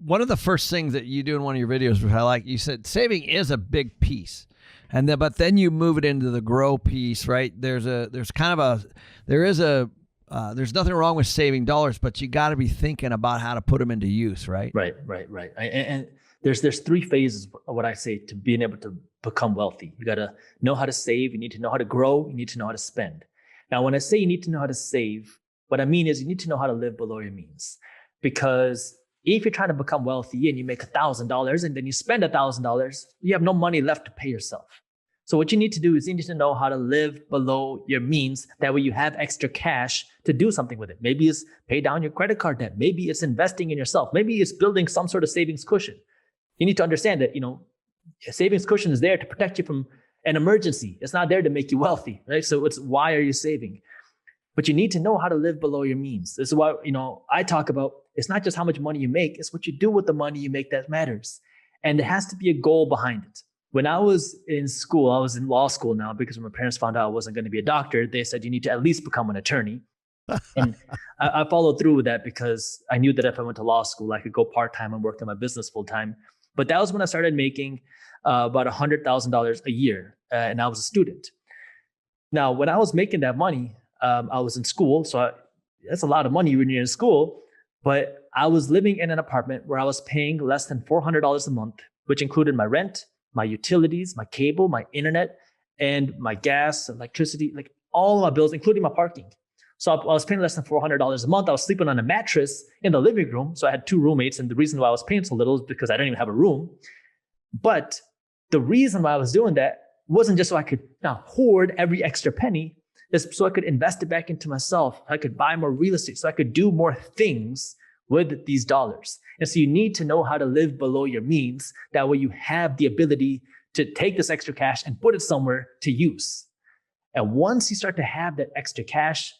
one of the first things that you do in one of your videos, which I like, you said saving is a big piece. And then, but then you move it into the grow piece, right? There's nothing wrong with saving dollars, but you got to be thinking about how to put them into use, right? Right. And there's three phases of what I say to being able to become wealthy. You got to know how to save. You need to know how to grow. You need to know how to spend. Now, when I say you need to know how to save, what I mean is you need to know how to live below your means. Because if you're trying to become wealthy and you make $1,000 and then you spend $1,000, you have no money left to pay yourself. So what you need to do is you need to know how to live below your means. That way you have extra cash to do something with it. Maybe it's pay down your credit card debt. Maybe it's investing in yourself. Maybe it's building some sort of savings cushion. You need to understand that, a savings cushion is there to protect you from an emergency. It's not there to make you wealthy, right? So it's why are you saving? But you need to know how to live below your means. This is why, I talk about it's not just how much money you make, it's what you do with the money you make that matters. And there has to be a goal behind it. When I was in school, I was in law school now because when my parents found out I wasn't going to be a doctor, they said, you need to at least become an attorney. And I followed through with that because I knew that if I went to law school, I could go part-time and work in my business full-time. But that was when I started making about $100,000 a year. And I was a student. Now, when I was making that money, I was in school. So that's a lot of money when you're in school. But I was living in an apartment where I was paying less than $400 a month, which included my rent, my utilities, my cable, my internet, and my gas, electricity, like all of my bills, including my parking. So I was paying less than $400 a month. I was sleeping on a mattress in the living room. So I had two roommates. And the reason why I was paying so little is because I didn't even have a room. But the reason why I was doing that wasn't just so I could hoard every extra penny. It's so I could invest it back into myself. I could buy more real estate. So I could do more things with these dollars. And so you need to know how to live below your means. That way you have the ability to take this extra cash and put it somewhere to use. And once you start to have that extra cash,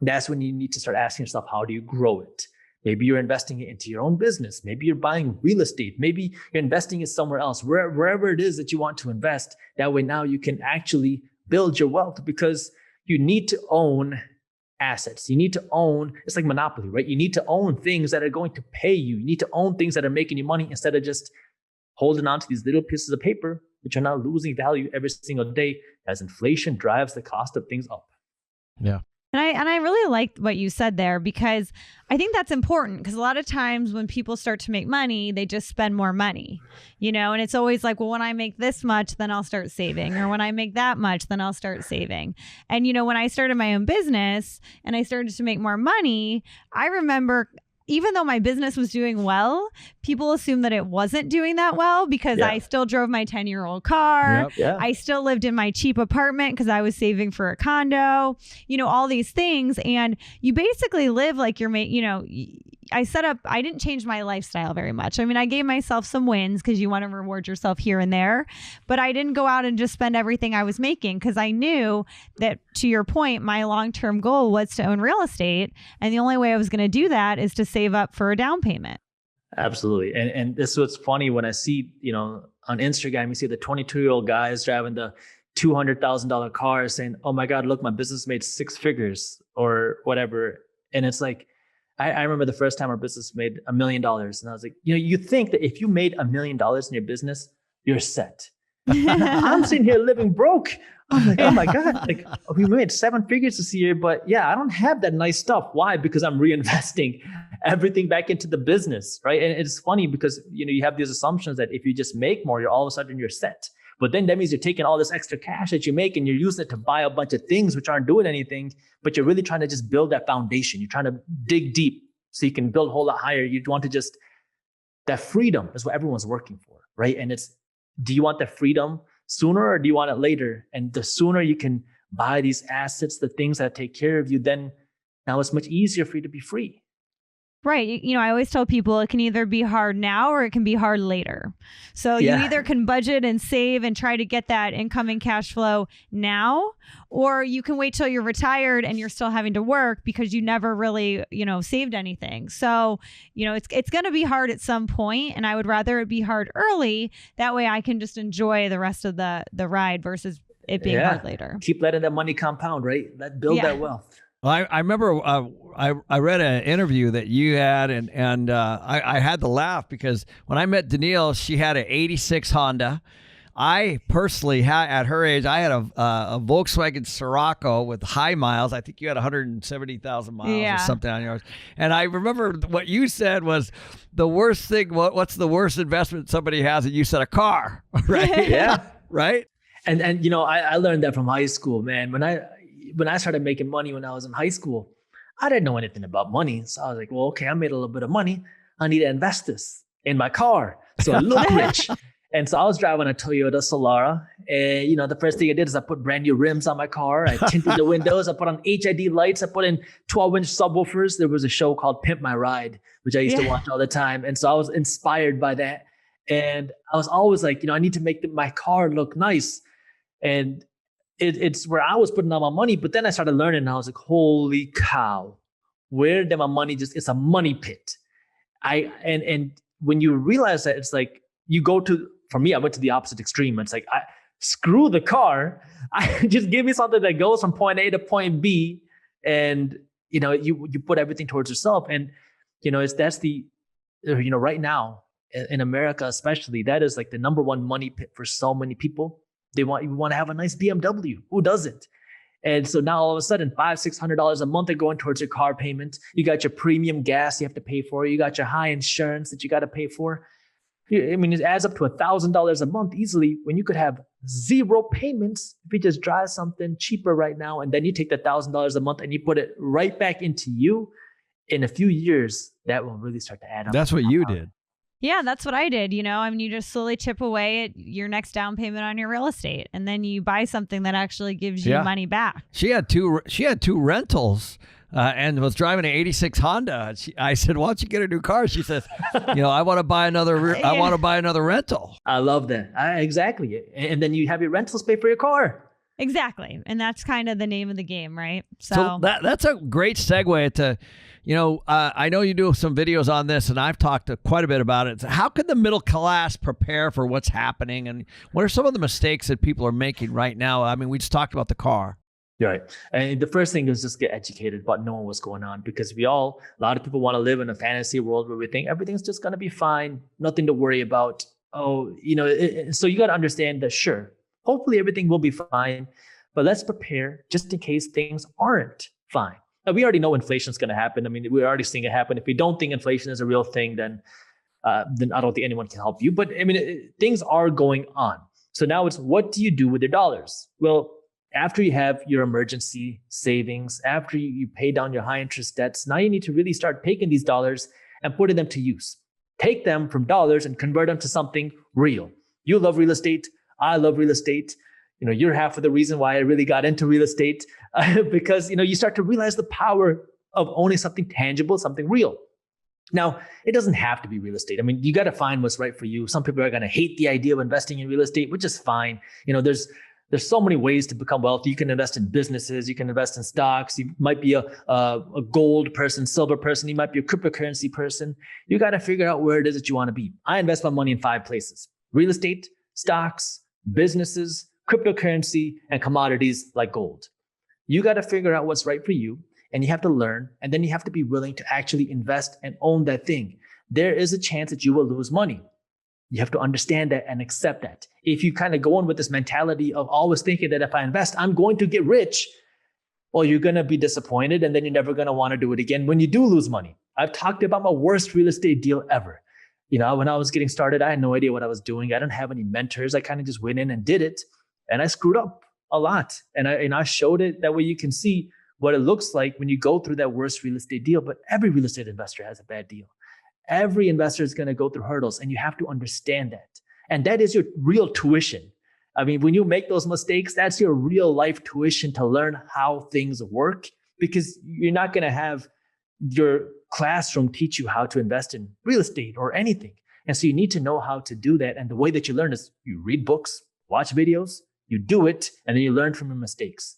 that's when you need to start asking yourself, how do you grow it? Maybe you're investing it into your own business. Maybe you're buying real estate. Maybe you're investing it somewhere else, wherever it is that you want to invest. That way now you can actually build your wealth because you need to own assets. You need to own, it's like Monopoly, right? You need to own things that are going to pay you. You need to own things that are making you money instead of just holding on to these little pieces of paper, which are now losing value every single day as inflation drives the cost of things up. Yeah. And I really liked what you said there because I think that's important because a lot of times when people start to make money, they just spend more money, and it's always like, well, when I make this much, then I'll start saving. Or when I make that much, then I'll start saving. And, when I started my own business and I started to make more money, I remember even though my business was doing well, people assumed that it wasn't doing that well because I still drove my 10-year-old car. Yep. Yeah. I still lived in my cheap apartment because I was saving for a condo, all these things. And you basically live like you're I didn't change my lifestyle very much. I mean, I gave myself some wins because you want to reward yourself here and there, but I didn't go out and just spend everything I was making because I knew that, to your point, my long-term goal was to own real estate. And the only way I was going to do that is to save up for a down payment. Absolutely. And this is what's funny when I see, on Instagram, you see the 22-year-old guys driving the $200,000 car saying, oh my God, look, my business made 6 figures or whatever. And it's like, I remember the first time our business made $1 million. And I was like, you think that if you made $1 million in your business, you're set. I'm sitting here living broke. I'm like, oh my God, like we made 7 figures this year, but yeah, I don't have that nice stuff. Why? Because I'm reinvesting everything back into the business, right? And it's funny because, you have these assumptions that if you just make more, all of a sudden you're set. But then that means you're taking all this extra cash that you make and you're using it to buy a bunch of things which aren't doing anything, but you're really trying to just build that foundation. You're trying to dig deep so you can build a whole lot higher. You want to just, that freedom is what everyone's working for, right? And it's, do you want that freedom sooner or do you want it later? And the sooner you can buy these assets, the things that take care of you, then now it's much easier for you to be free. Right. I always tell people it can either be hard now or it can be hard later. So you either can budget and save and try to get that incoming cash flow now, or you can wait till you're retired and you're still having to work because you never really, saved anything. So, it's going to be hard at some point, and I would rather it be hard early. That way I can just enjoy the rest of the ride versus it being hard later. Keep letting that money compound, right? Build that wealth. Well, I remember I read an interview that you had, and I had to laugh because when I met Danielle, she had an '86 Honda. I personally had, at her age, I had a Volkswagen Scirocco with high miles. I think you had 170,000 miles or something on yours. And I remember what you said was the worst thing. What's the worst investment somebody has? And you said a car, right? Yeah. Right. And you know, I learned that from high school, man. When I started making money when I was in high school, I didn't know anything about money. So I was like, well, okay, I made a little bit of money. I need to invest this in my car so I look rich. And so I was driving a Toyota Solara. And, you know, the first thing I did is I put brand new rims on my car. I tinted the windows. I put on HID lights. I put in 12-inch subwoofers. There was a show called Pimp My Ride, which I used to watch all the time. And so I was inspired by that. And I was always like, you know, I need to make my car look nice. And it's where I was putting all my money. But then I started learning and I was like, holy cow, where did my money it's a money pit. And when you realize that, it's like you go to, for me, I went to the opposite extreme. It's like, screw the car. Just give me something that goes from point A to point B. And, you know, you put everything towards yourself. And, you know, right now in America, especially, that is like the number one money pit for so many people. You want to have a nice BMW. Who doesn't? And so now all of a sudden, $500-$600 a month are going towards your car payment. You got your premium gas you have to pay for. You got your high insurance that you got to pay for. I mean, it adds up to $1,000 a month easily when you could have zero payments if you just drive something cheaper right now. And then you take the $1,000 a month and you put it right back into you. In a few years, that will really start to add up. That's what you did. Yeah, that's what I did. You know, I mean, you just slowly chip away at your next down payment on your real estate, and then you buy something that actually gives you money back. She had two rentals. And was driving an '86 Honda. I said, "Why don't you get a new car?" She says, "You know, I want to buy another. I want to buy another rental." I love that. Exactly. And then you have your rentals pay for your car. Exactly, and that's kind of the name of the game, right? So that's a great segue to, you know, I know you do some videos on this, and I've talked quite a bit about it. So how can the middle class prepare for what's happening, and what are some of the mistakes that people are making right now? I mean, we just talked about the car. Right. And the first thing is just get educated about knowing what's going on, because a lot of people want to live in a fantasy world where we think everything's just going to be fine, nothing to worry about. Oh, you know, so you got to understand that, sure, hopefully everything will be fine, but let's prepare just in case things aren't fine. Now, we already know inflation is going to happen. I mean, we're already seeing it happen. If we don't think inflation is a real thing, then I don't think anyone can help you. But I mean, things are going on. So now it's, what do you do with your dollars? Well, after you have your emergency savings, after you pay down your high interest debts, now you need to really start taking these dollars and putting them to use. Take them from dollars and convert them to something real. You love real estate. I love real estate. You know, you're half of the reason why I really got into real estate because, you know, you start to realize the power of owning something tangible, something real. Now, it doesn't have to be real estate. I mean, you got to find what's right for you. Some people are going to hate the idea of investing in real estate, which is fine. You know, there's so many ways to become wealthy. You can invest in businesses. You can invest in stocks. You might be a gold person, silver person. You might be a cryptocurrency person. You got to figure out where it is that you want to be. I invest my money in 5 places: real estate, stocks, businesses, cryptocurrency, and commodities like gold. You got to figure out what's right for you, and you have to learn, and then you have to be willing to actually invest and own that thing. There is a chance that you will lose money. You have to understand that and accept that. If you kind of go in with this mentality of always thinking that if I invest, I'm going to get rich, well, you're going to be disappointed, and then you're never going to want to do it again when you do lose money. I've talked about my worst real estate deal ever. You know, when I was getting started, I had no idea what I was doing. I didn't have any mentors. I kind of just went in and did it, and I screwed up a lot. And I showed it. That way you can see what it looks like when you go through that worst real estate deal. But every real estate investor has a bad deal. Every investor is going to go through hurdles, and you have to understand that. And that is your real tuition. I mean, when you make those mistakes, that's your real life tuition to learn how things work, because you're not going to have your classroom teach you how to invest in real estate or anything. And so you need to know how to do that. And the way that you learn is you read books, watch videos, you do it, and then you learn from your mistakes.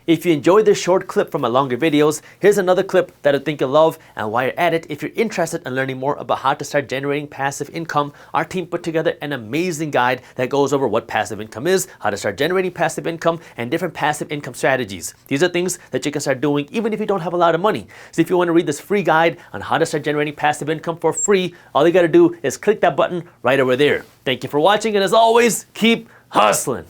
If you enjoyed this short clip from my longer videos, here's another clip that I think you'll love. And while you're at it, if you're interested in learning more about how to start generating passive income, our team put together an amazing guide that goes over what passive income is, how to start generating passive income, and different passive income strategies. These are things that you can start doing even if you don't have a lot of money. So if you want to read this free guide on how to start generating passive income for free, all you got to do is click that button right over there. Thank you for watching, and as always, keep hustling.